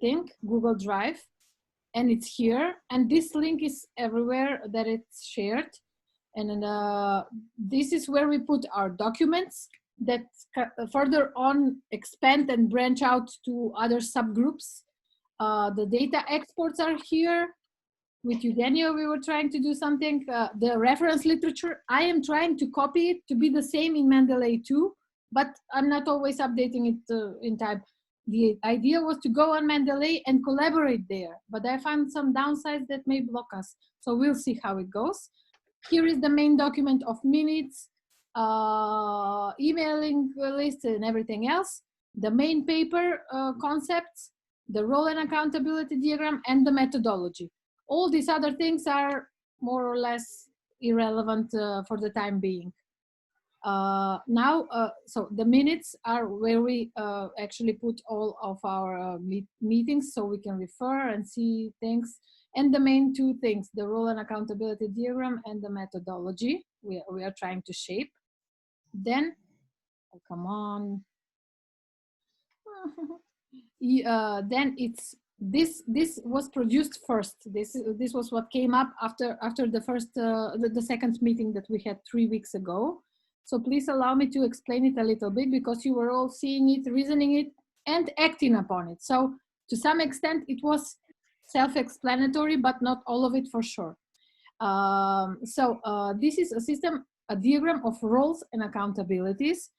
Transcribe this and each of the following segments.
everything, Google Drive, and it's here. And this link is everywhere that it's shared. And this is where we put our documents that further on expand and branch out to other subgroups. The data exports are here. With Eugenio, we were trying to do something. The reference literature, I am trying to copy it to be the same in Mendeley too, but I'm not always updating it in time. The idea was to go on Mendeley and collaborate there, but I found some downsides that may block us. So we'll see how it goes. Here is the main document of minutes, emailing list and everything else, the main paper concepts, the role and accountability diagram, and the methodology. All these other things are more or less irrelevant for the time being. So the minutes are where we actually put all of our meetings so we can refer and see things. And the main two things, the role and accountability diagram and the methodology we are trying to shape. Then, oh, come on. Then it's, this was produced first. This was what came up after the first, the second meeting that we had 3 weeks ago. So please allow me to explain it a little bit, because you were all seeing it, reasoning it, and acting upon it. So to some extent, it was self-explanatory, but not all of it for sure. This is a system, a diagram of roles and accountabilities.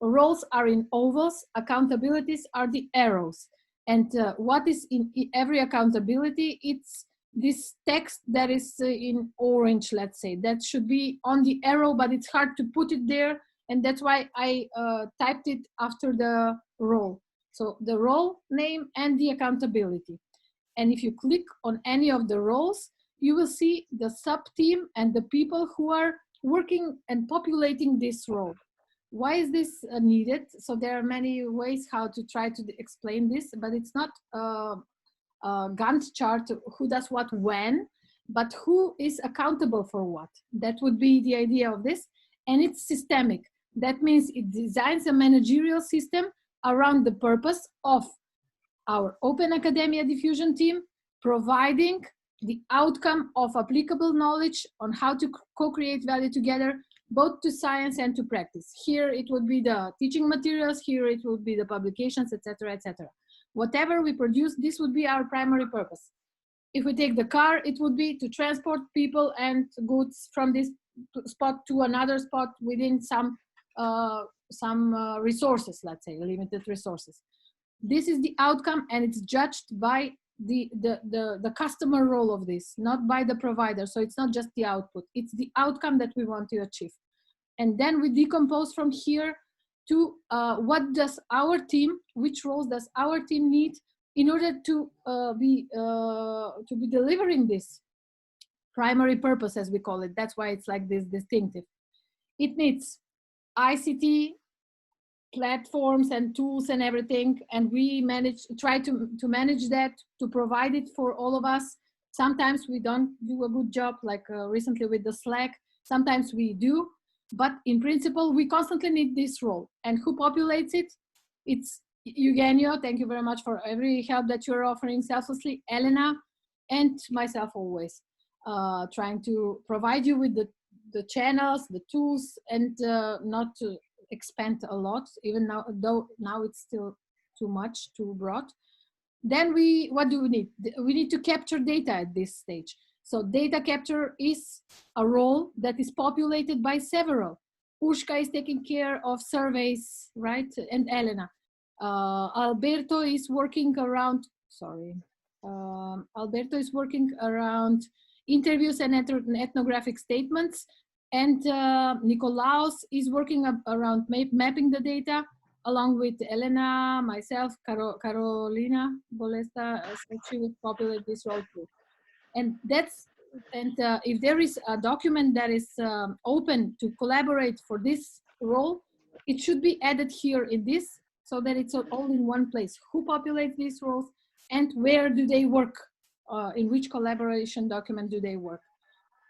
Roles are in ovals, accountabilities are the arrows. And what is in every accountability? It's this text that is in orange, let's say, that should be on the arrow, but it's hard to put it there. And that's why I typed it after the role. So the role name and the accountability. And if you click on any of the roles, you will see the sub-team and the people who are working and populating this role. Why is this needed? So there are many ways how to try to explain this, but it's not a Gantt chart, who does what when, but who is accountable for what. That would be the idea of this. And it's systemic. That means it designs a managerial system around the purpose of our Open Academia Diffusion team, providing the outcome of applicable knowledge on how to co-create value together, both to science and to practice. Here it would be the teaching materials, here it would be the publications, etc., etc. Whatever we produce, this would be our primary purpose. If we take the car, it would be to transport people and goods from this spot to another spot within some resources, let's say, limited resources. This is the outcome, and it's judged by the customer role of this, not by the provider. So it's not just the output, it's the outcome that we want to achieve. And then we decompose from here to what does our team, which roles does our team need in order to be delivering this primary purpose, as we call it. That's why it's like this distinctive. It needs ICT platforms and tools and everything, and we try to manage that, to provide it for all of us. Sometimes we don't do a good job, like recently with the Slack. Sometimes we do, but in principle we constantly need this role. And who populates it? It's Eugenio, thank you very much for every help that you're offering selflessly, Elena, and myself always, trying to provide you with the channels, the tools, and not to expand a lot, even now, though now it's still too much, too broad. Then what do we need? We need to capture data at this stage. So data capture is a role that is populated by several. Ushka is taking care of surveys, right? And Elena. Alberto is working around, Alberto is working around interviews and ethnographic statements. And Nikolaos is working around mapping the data, along with Elena, myself, Carolina Bolesta, she would populate this role too. And if there is a document that is open to collaborate for this role, it should be added here in this, so that it's all in one place. Who populates these roles and where do they work? In which collaboration document do they work?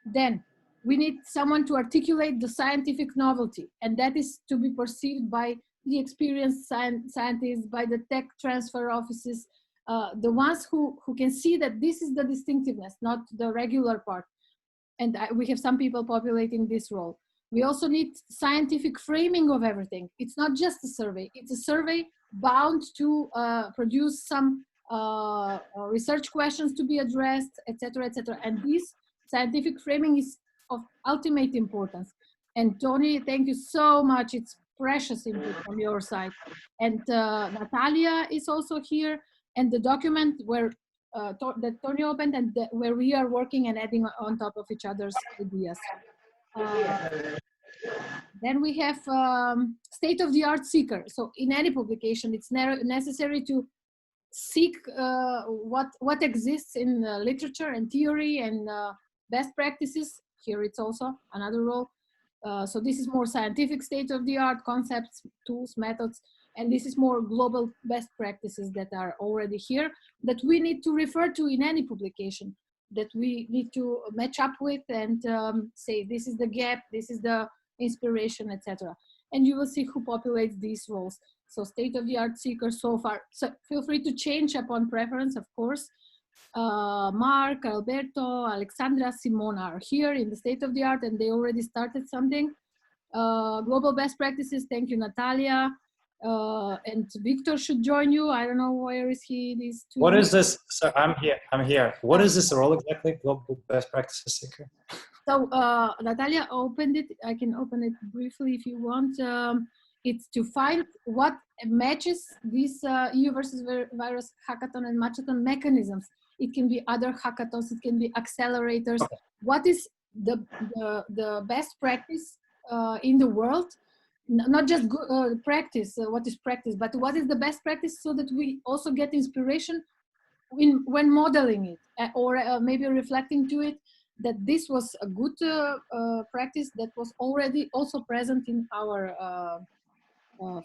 Then we need someone to articulate the scientific novelty, and that is to be perceived by the experienced scientists, by the tech transfer offices, the ones who can see that this is the distinctiveness, not the regular part. And we have some people populating this role. We also need scientific framing of everything. It's not just a survey. It's a survey bound to produce some research questions to be addressed, etc., etc. And this scientific framing is of ultimate importance. And Tony, thank you so much. It's precious input from your side. And Natalia is also here. And the document where that Tony opened and where we are working and adding on top of each other's ideas. Then we have state-of-the-art seeker. So in any publication, it's necessary to seek what exists in literature and theory and best practices. Here it's also another role. So this is more scientific state-of-the-art concepts, tools, methods, and this is more global best practices that are already here that we need to refer to in any publication, that we need to match up with and say, this is the gap, this is the inspiration, etc. And you will see who populates these roles. So state-of-the-art seekers so far. So feel free to change upon preference, of course. Mark, Alberto, Alexandra, Simona are here in the state-of-the-art and they already started something. Global best practices, thank you, Natalia. And Victor should join you. I don't know where is he. These two. What is this? So I'm here. What is this role exactly? Global best practices seeker. So Natalia opened it. I can open it briefly if you want. It's to find what matches these EUvsVirus hackathon and matchathon mechanisms. It can be other hackathons. It can be accelerators. Okay. What is the best practice in the world? Not just practice, what is practice, but what is the best practice so that we also get inspiration when modeling it or maybe reflecting to it that this was a good practice that was already also present in our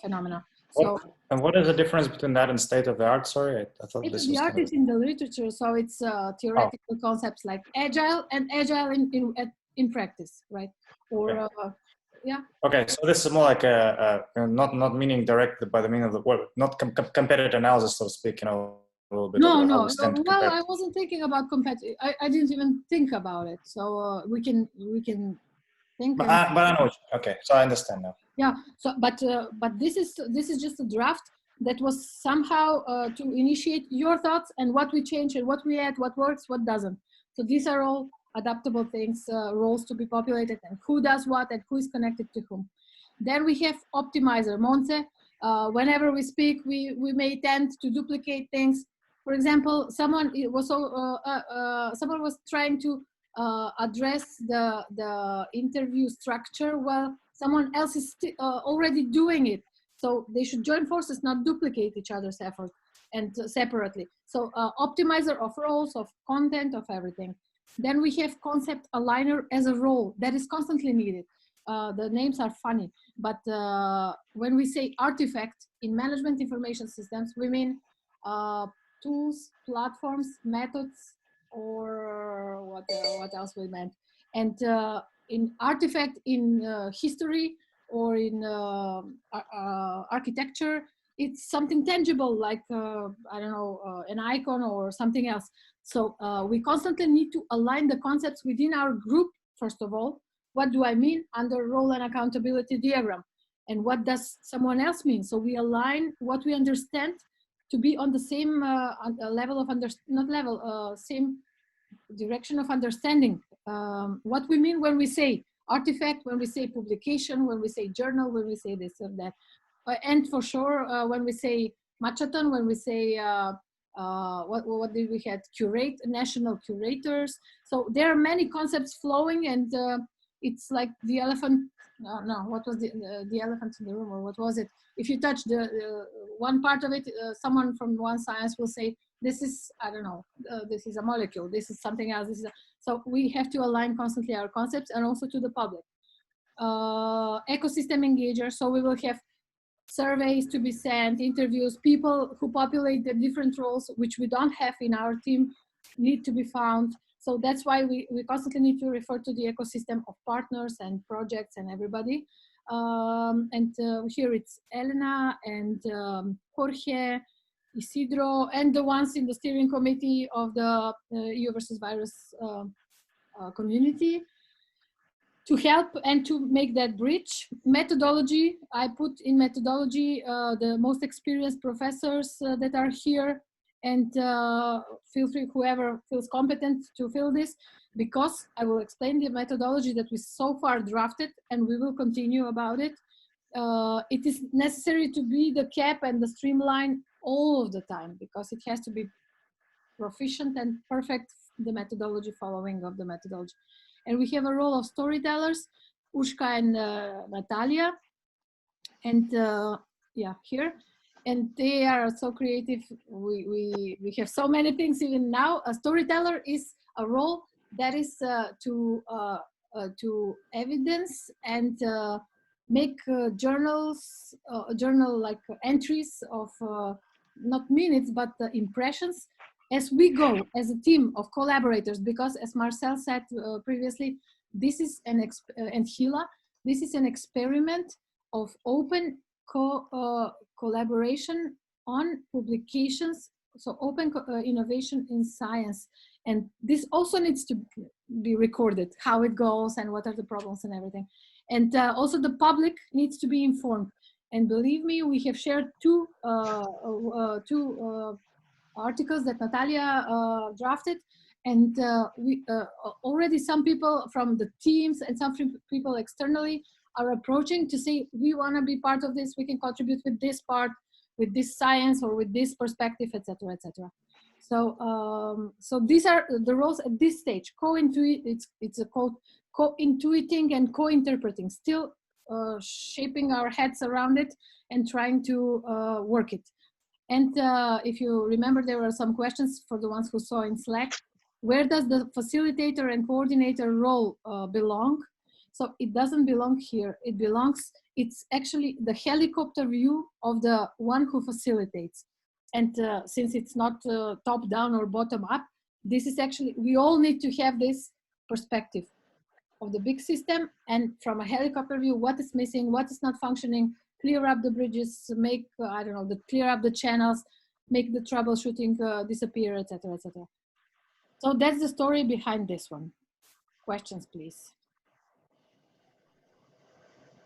phenomena. So, and what is the difference between that and state of the art? Sorry, I thought this was the art is in the literature, so it's theoretical concepts like agile and agile in practice, right? Or okay. Yeah. Okay, so this is more like not meaning directly by the meaning of the word, not competitive analysis, so to speak, you know, a little bit. No. Well, I wasn't thinking about competitive. I didn't even think about it. So we can think. But I know. Okay, so I understand now. Yeah. So, but this is just a draft that was somehow to initiate your thoughts and what we change and what we add, what works, what doesn't. So these are all adaptable things, roles to be populated and who does what and who is connected to whom. Then we have optimizer, Monse. Whenever we speak, we may tend to duplicate things. For example, someone was trying to address the interview structure while someone else is already doing it. So they should join forces, not duplicate each other's effort and separately. So optimizer of roles, of content, of everything. Then we have concept aligner as a role that is constantly needed. The names are funny, but when we say artifact in management information systems, we mean tools, platforms, methods, or what else we meant. And in artifact in history or in architecture, it's something tangible like, I don't know, an icon or something else. So we constantly need to align the concepts within our group, first of all. What do I mean under role and accountability diagram? And what does someone else mean? So we align what we understand to be on the same level of same direction of understanding. What we mean when we say artifact, when we say publication, when we say journal, when we say this or that. And for sure, when we say matchathon, when we say what did we had? National curators. So there are many concepts flowing, and it's like the elephant. No, what was the elephant in the room, or what was it? If you touch the one part of it, someone from one science will say, this is, I don't know, this is a molecule, this is something else. So we have to align constantly our concepts and also to the public. Ecosystem engager, so we will have surveys to be sent, interviews, people who populate the different roles, which we don't have in our team, need to be found. So that's why we constantly need to refer to the ecosystem of partners and projects and everybody. And here it's Elena and Jorge Isidro, and the ones in the steering committee of the EUvsVirus community, to help and to make that bridge. Methodology, I put in methodology the most experienced professors that are here, and feel free, whoever feels competent to fill this, because I will explain the methodology that we so far drafted, and we will continue about it. It is necessary to be the cap and the streamline all of the time, because it has to be proficient and perfect, the methodology, following of the methodology. And we have a role of storytellers, Ushka and Natalia, and yeah, here. And they are so creative. We have so many things even now. A storyteller is a role that is to evidence and make journals, journal like entries of not minutes, but impressions as we go, as a team of collaborators, because as Marcel said previously, this is an, and Hila, this is an experiment of open collaboration on publications, so open innovation in science. And this also needs to be recorded, how it goes and what are the problems and everything. And also the public needs to be informed. And believe me, we have shared two articles that Natalia drafted, and we already some people from the teams and some people externally are approaching to say, we want to be part of this, we can contribute with this part, with this science or with this perspective, etc., etc. So so these are the roles at this stage. It's a called co-intuiting and co-interpreting, still shaping our heads around it and trying to work it. And if you remember, there were some questions for the ones who saw in Slack. Where does the facilitator and coordinator role belong? So it doesn't belong here. It belongs, it's actually the helicopter view of the one who facilitates. And since it's not top down or bottom up, this is actually, we all need to have this perspective of the big system, and from a helicopter view, what is missing, what is not functioning, clear up the bridges, make, I don't know, clear up the channels, make the troubleshooting disappear, etc., etc. So that's the story behind this one. Questions, please.